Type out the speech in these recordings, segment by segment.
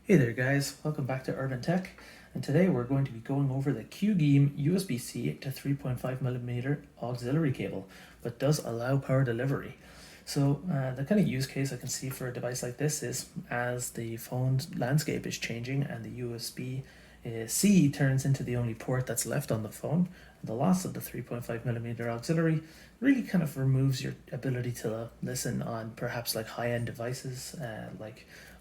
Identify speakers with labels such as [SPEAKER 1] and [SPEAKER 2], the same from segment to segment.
[SPEAKER 1] Hey there guys, welcome back to Urban Tech, and today we're going to be going over the QGeeM USB-C to 3.5mm auxiliary cable, but does allow power delivery. So the kind of use case I can see for a device like this is as the phone's landscape is changing and the USB-C turns into the only port that's left on the phone, the loss of the 3.5mm auxiliary really kind of removes your ability to listen on perhaps like high-end devices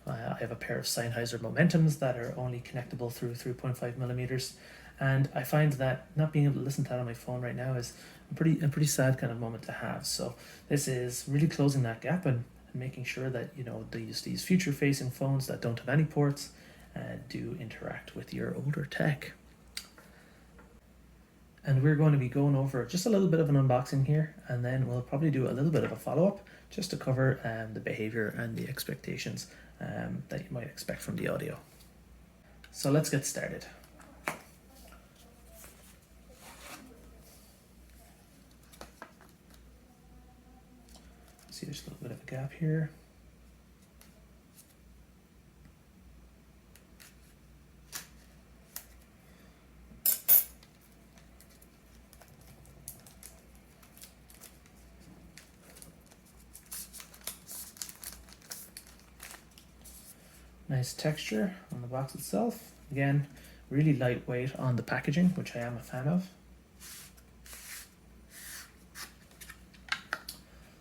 [SPEAKER 1] I have a pair of Sennheiser Momentums that are only connectable through 3.5mm, and I find that not being able to listen to that on my phone right now is a pretty sad kind of moment to have. So this is really closing that gap and making sure that these future facing phones that don't have any ports do interact with your older tech. And we're going to be going over just a little bit of an unboxing here, and then we'll probably do a little bit of a follow-up just to cover the behavior and the expectations that you might expect from the audio. So let's get started. See, there's a little bit of a gap here. Nice texture on the box itself. Again, really lightweight on the packaging, which I am a fan of.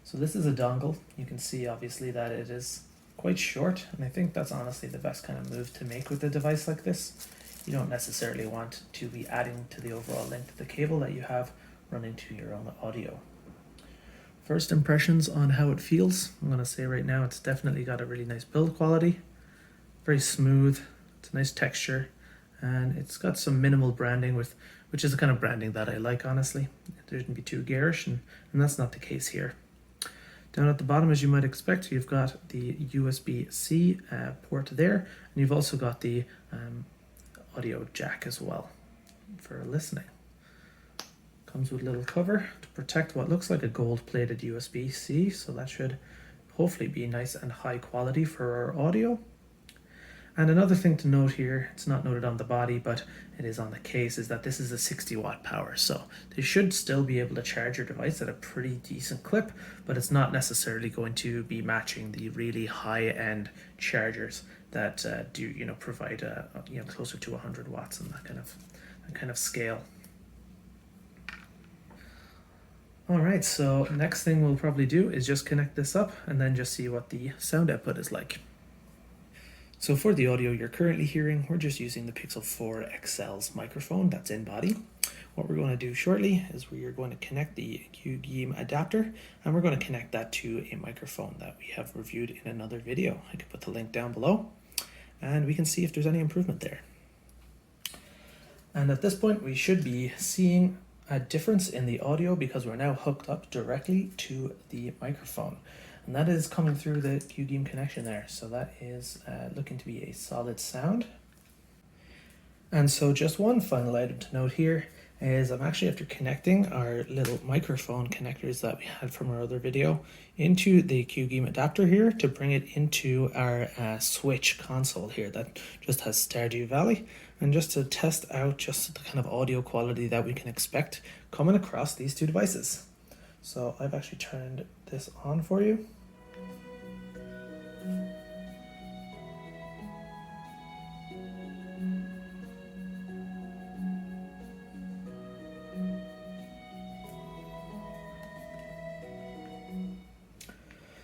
[SPEAKER 1] So this is a dongle. You can see obviously that it is quite short, and I think that's honestly the best kind of move to make with a device like this. You don't necessarily want to be adding to the overall length of the cable that you have running to your own audio. First impressions on how it feels. I'm going to say right now it's definitely got a really nice build quality. Very smooth, it's a nice texture, and it's got some minimal branding, which is the kind of branding that I like, honestly. It shouldn't be too garish, and that's not the case here. Down at the bottom, as you might expect, you've got the USB-C port there, and you've also got the audio jack as well for listening. Comes with a little cover to protect what looks like a gold-plated USB-C, so that should hopefully be nice and high quality for our audio. And another thing to note here, it's not noted on the body, but it is on the case, is that this is a 60-watt power. So they should still be able to charge your device at a pretty decent clip, but it's not necessarily going to be matching the really high-end chargers that do provide closer to 100 watts and that kind of scale. All right, so next thing we'll probably do is just connect this up and then just see what the sound output is like. So for the audio you're currently hearing, we're just using the Pixel 4 XL's microphone that's in body. What we're going to do shortly is we are going to connect the QGeeM adapter, and we're going to connect that to a microphone that we have reviewed in another video. I can put the link down below, and we can see if there's any improvement there. And at this point we should be seeing a difference in the audio because we're now hooked up directly to the microphone. And that is coming through the QGeeM connection there. So that is looking to be a solid sound. And so just one final item to note here is I'm actually after connecting our little microphone connectors that we had from our other video into the QGeeM adapter here to bring it into our Switch console here that just has Stardew Valley, and just to test out just the kind of audio quality that we can expect coming across these two devices. So I've actually turned this on for you.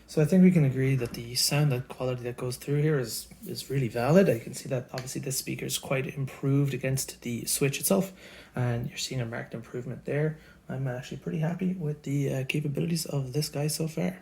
[SPEAKER 1] So I think we can agree that the sound quality that goes through here is really valid. I can see that obviously this speaker is quite improved against the Switch itself, and you're seeing a marked improvement there. I'm actually pretty happy with the capabilities of this guy so far.